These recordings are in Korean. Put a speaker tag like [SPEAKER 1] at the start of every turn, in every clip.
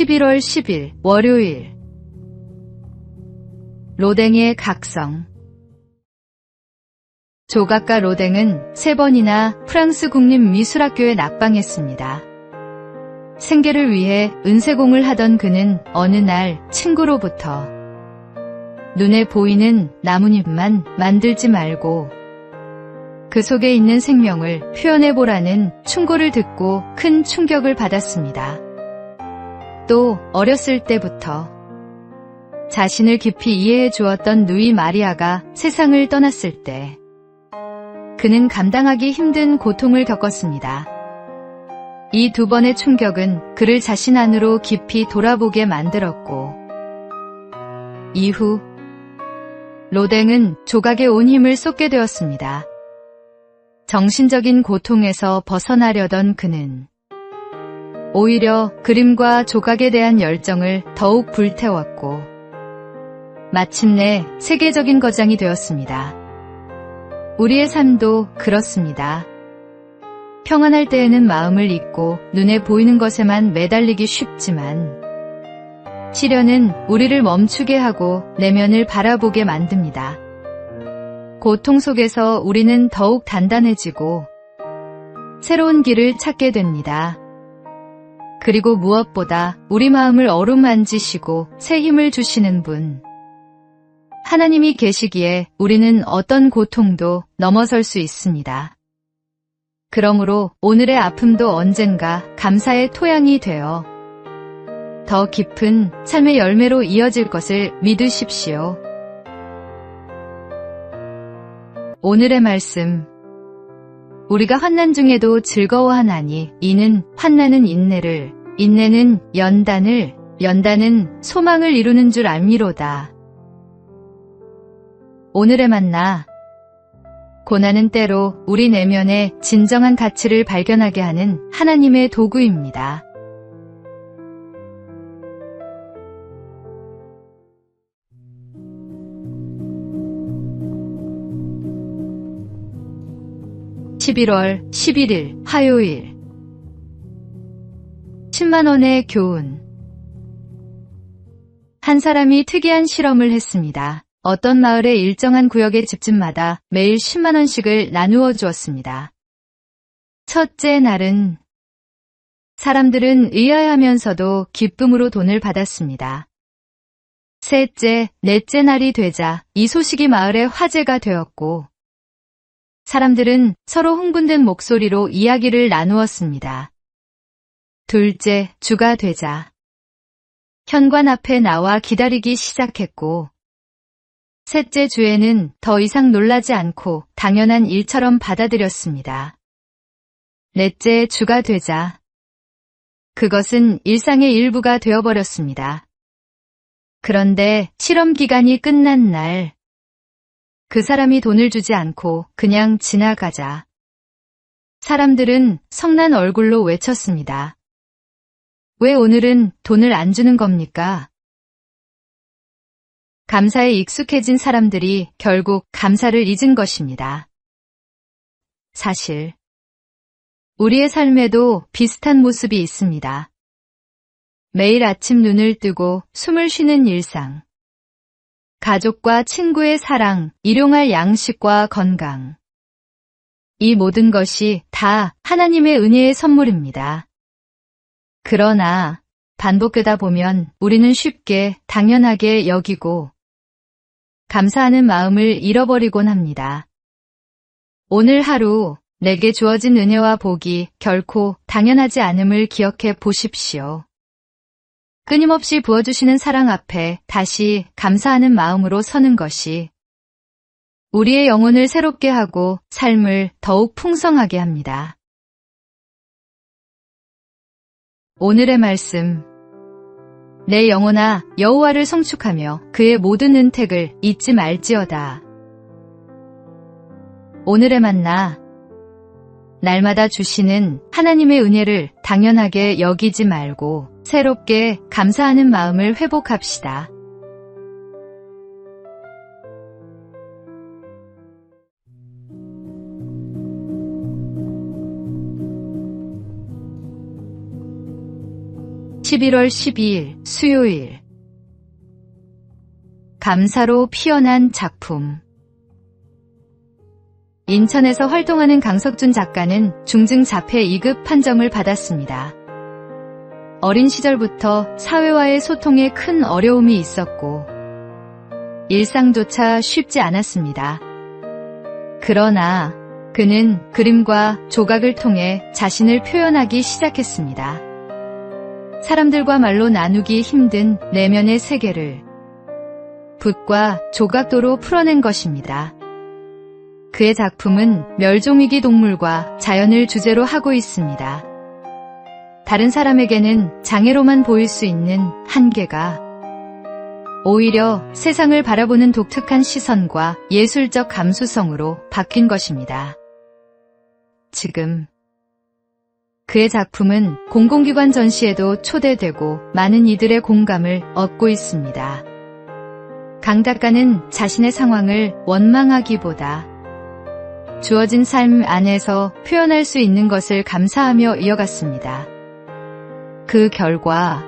[SPEAKER 1] 11월 10일 월요일. 로댕의 각성. 조각가 로댕은 3번이나 프랑스 국립미술학교에 낙방했습니다. 생계를 위해 은세공을 하던 그는 어느 날 친구로부터 눈에 보이는 나뭇잎만 만들지 말고 그 속에 있는 생명을 표현해보라는 충고를 듣고 큰 충격을 받았습니다. 또 어렸을 때부터 자신을 깊이 이해해 주었던 누이 마리아가 세상을 떠났을 때 그는 감당하기 힘든 고통을 겪었습니다. 이 2번의 충격은 그를 자신 안으로 깊이 돌아보게 만들었고 이후 로댕은 조각에 온 힘을 쏟게 되었습니다. 정신적인 고통에서 벗어나려던 그는 오히려 그림과 조각에 대한 열정을 더욱 불태웠고 마침내 세계적인 거장이 되었습니다. 우리의 삶도 그렇습니다. 평안할 때에는 마음을 잊고 눈에 보이는 것에만 매달리기 쉽지만 시련은 우리를 멈추게 하고 내면을 바라보게 만듭니다. 고통 속에서 우리는 더욱 단단해지고 새로운 길을 찾게 됩니다. 그리고 무엇보다 우리 마음을 어루만지시고 새 힘을 주시는 분, 하나님이 계시기에 우리는 어떤 고통도 넘어설 수 있습니다. 그러므로 오늘의 아픔도 언젠가 감사의 토양이 되어 더 깊은 삶의 열매로 이어질 것을 믿으십시오. 오늘의 말씀. 우리가 환난 중에도 즐거워하나니 이는 환난은 인내를, 인내는 연단을, 연단은 소망을 이루는 줄 알미로다. 오늘의 만나. 고난은 때로 우리 내면의 진정한 가치를 발견하게 하는 하나님의 도구입니다. (11월 11일) 화요일. 10만원의 교훈. 한 사람이 특이한 실험을 했습니다. 어떤 마을의 일정한 구역의 집집마다 매일 10만원씩을 나누어 주었습니다. 첫째 날은 사람들은 의아해하면서도 기쁨으로 돈을 받았습니다. 셋째, 넷째 날이 되자 이 소식이 마을의 화제가 되었고 사람들은 서로 흥분된 목소리로 이야기를 나누었습니다. 둘째 주가 되자 현관 앞에 나와 기다리기 시작했고 셋째 주에는 더 이상 놀라지 않고 당연한 일처럼 받아들였습니다. 넷째 주가 되자 그것은 일상의 일부가 되어버렸습니다. 그런데 실험 기간이 끝난 날 그 사람이 돈을 주지 않고 그냥 지나가자 사람들은 성난 얼굴로 외쳤습니다. 왜 오늘은 돈을 안 주는 겁니까? 감사에 익숙해진 사람들이 결국 감사를 잊은 것입니다. 사실 우리의 삶에도 비슷한 모습이 있습니다. 매일 아침 눈을 뜨고 숨을 쉬는 일상, 가족과 친구의 사랑, 일용할 양식과 건강. 이 모든 것이 다 하나님의 은혜의 선물입니다. 그러나 반복되다 보면 우리는 쉽게 당연하게 여기고 감사하는 마음을 잃어버리곤 합니다. 오늘 하루 내게 주어진 은혜와 복이 결코 당연하지 않음을 기억해 보십시오. 끊임없이 부어주시는 사랑 앞에 다시 감사하는 마음으로 서는 것이 우리의 영혼을 새롭게 하고 삶을 더욱 풍성하게 합니다. 오늘의 말씀. 내 영혼아 여호와를 성축하며 그의 모든 은택을 잊지 말지어다. 오늘의 만나. 날마다 주시는 하나님의 은혜를 당연하게 여기지 말고 새롭게 감사하는 마음을 회복합시다. 11월 12일 수요일. 감사로 피어난 작품. 인천에서 활동하는 강석준 작가는 중증 자폐 2급 판정을 받았습니다. 어린 시절부터 사회와의 소통에 큰 어려움이 있었고 일상조차 쉽지 않았습니다. 그러나 그는 그림과 조각을 통해 자신을 표현하기 시작했습니다. 사람들과 말로 나누기 힘든 내면의 세계를 붓과 조각도로 풀어낸 것입니다. 그의 작품은 멸종위기 동물과 자연을 주제로 하고 있습니다. 다른 사람에게는 장애로만 보일 수 있는 한계가 오히려 세상을 바라보는 독특한 시선과 예술적 감수성으로 바뀐 것입니다. 지금 그의 작품은 공공기관 전시에도 초대되고 많은 이들의 공감을 얻고 있습니다. 강 작가는 자신의 상황을 원망하기보다 주어진 삶 안에서 표현할 수 있는 것을 감사하며 이어갔습니다. 그 결과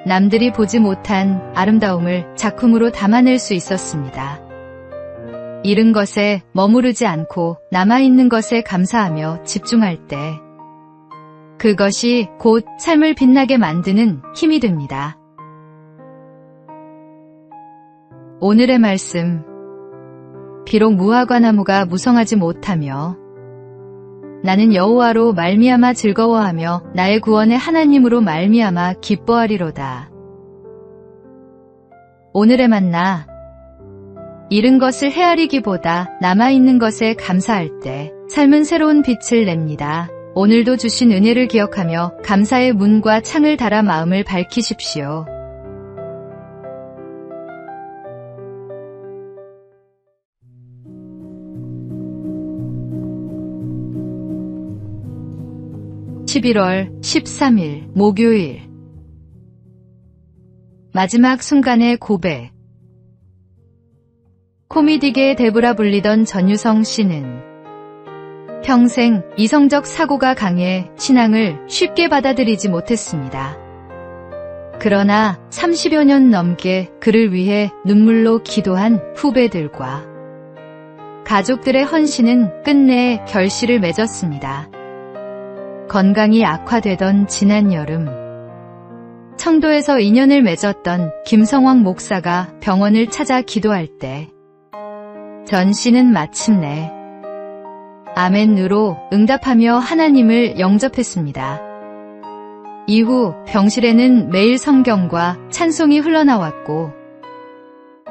[SPEAKER 1] 남들이 보지 못한 아름다움을 작품으로 담아낼 수 있었습니다. 잃은 것에 머무르지 않고 남아있는 것에 감사하며 집중할 때 그것이 곧 삶을 빛나게 만드는 힘이 됩니다. 오늘의 말씀. 비록 무화과 나무가 무성하지 못하며 나는 여호와로 말미암아 즐거워하며 나의 구원의 하나님으로 말미암아 기뻐하리로다. 오늘의 만나. 잃은 것을 헤아리기보다 남아있는 것에 감사할 때 삶은 새로운 빛을 냅니다. 오늘도 주신 은혜를 기억하며 감사의 문과 창을 달아 마음을 밝히십시오. (11월 13일) 목요일. 마지막 순간의 고백. 코미디계의 대부라 불리던 전유성 씨는 평생 이성적 사고가 강해 신앙을 쉽게 받아들이지 못했습니다. 그러나 30여 년 넘게 그를 위해 눈물로 기도한 후배들과 가족들의 헌신은 끝내 결실을 맺었습니다. 건강이 악화되던 지난 여름, 청도에서 인연을 맺었던 김성황 목사가 병원을 찾아 기도할 때 전 씨는 마침내 아멘으로 응답하며 하나님을 영접했습니다. 이후 병실에는 매일 성경과 찬송이 흘러나왔고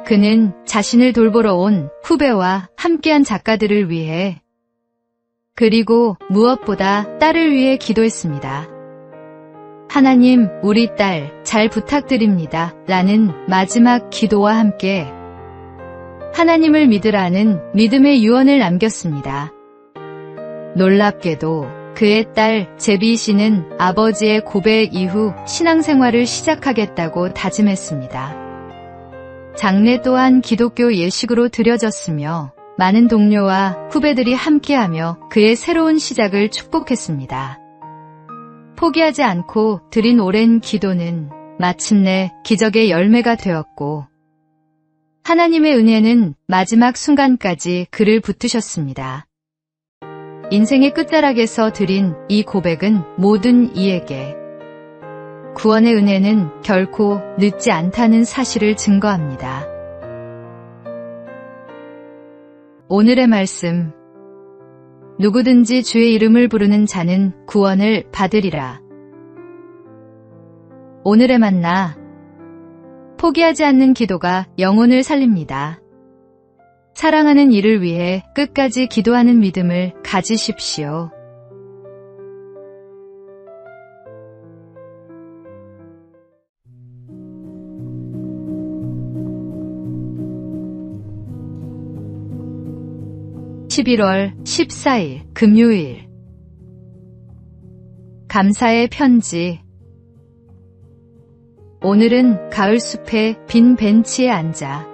[SPEAKER 1] 그는 자신을 돌보러 온 후배와 함께한 작가들을 위해 그리고 무엇보다 딸을 위해 기도했습니다. 하나님, 우리 딸 잘 부탁드립니다. 라는 마지막 기도와 함께 하나님을 믿으라는 믿음의 유언을 남겼습니다. 놀랍게도 그의 딸 제비 씨는 아버지의 고백 이후 신앙생활을 시작하겠다고 다짐했습니다. 장례 또한 기독교 예식으로 드려졌으며 많은 동료와 후배들이 함께하며 그의 새로운 시작을 축복했습니다. 포기하지 않고 드린 오랜 기도는 마침내 기적의 열매가 되었고 하나님의 은혜는 마지막 순간까지 그를 붙드셨습니다. 인생의 끝자락에서 드린 이 고백은 모든 이에게 구원의 은혜는 결코 늦지 않다는 사실을 증거합니다. 오늘의 말씀. 누구든지 주의 이름을 부르는 자는 구원을 받으리라. 오늘의 만나. 포기하지 않는 기도가 영혼을 살립니다. 사랑하는 이를 위해 끝까지 기도하는 믿음을 가지십시오. (11월 14일) 금요일. 감사의 편지. 오늘은 가을숲의 빈 벤치에 앉아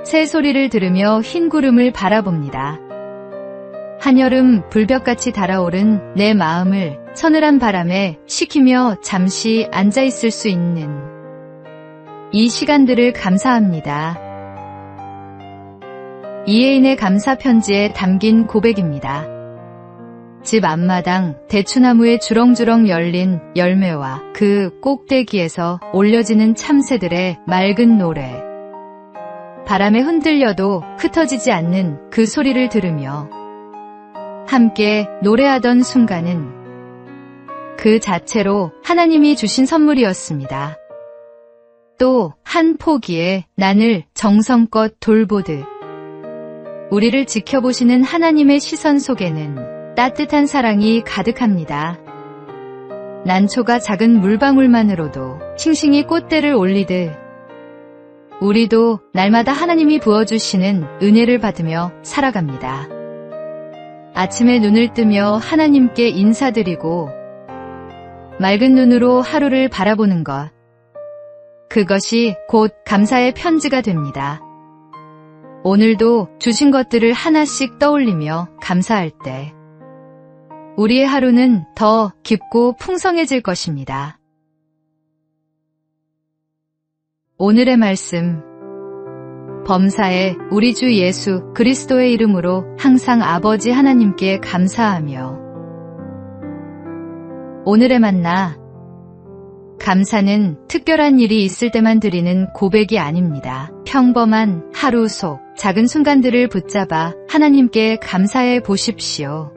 [SPEAKER 1] 새 소리를 들으며 흰 구름을 바라봅니다. 한여름 불볕같이 달아오른 내 마음을 서늘한 바람에 식히며 잠시 앉아 있을 수 있는 이 시간들을 감사합니다. 이혜인의 감사 편지에 담긴 고백입니다. 집 앞마당 대추나무에 주렁주렁 열린 열매와 그 꼭대기에서 올려지는 참새들의 맑은 노래. 바람에 흔들려도 흩어지지 않는 그 소리를 들으며 함께 노래하던 순간은 그 자체로 하나님이 주신 선물이었습니다. 또 한 포기에 난을 정성껏 돌보듯 우리를 지켜보시는 하나님의 시선 속에는 따뜻한 사랑이 가득합니다. 난초가 작은 물방울만으로도 싱싱이 꽃대를 올리듯 우리도 날마다 하나님이 부어주시는 은혜를 받으며 살아갑니다. 아침에 눈을 뜨며 하나님께 인사드리고 맑은 눈으로 하루를 바라보는 것, 그것이 곧 감사의 편지가 됩니다. 오늘도 주신 것들을 하나씩 떠올리며 감사할 때 우리의 하루는 더 깊고 풍성해질 것입니다. 오늘의 말씀, 범사에 우리 주 예수 그리스도의 이름으로 항상 아버지 하나님께 감사하며. 오늘의 만나, 감사는 특별한 일이 있을 때만 드리는 고백이 아닙니다. 평범한 하루 속 작은 순간들을 붙잡아 하나님께 감사해 보십시오.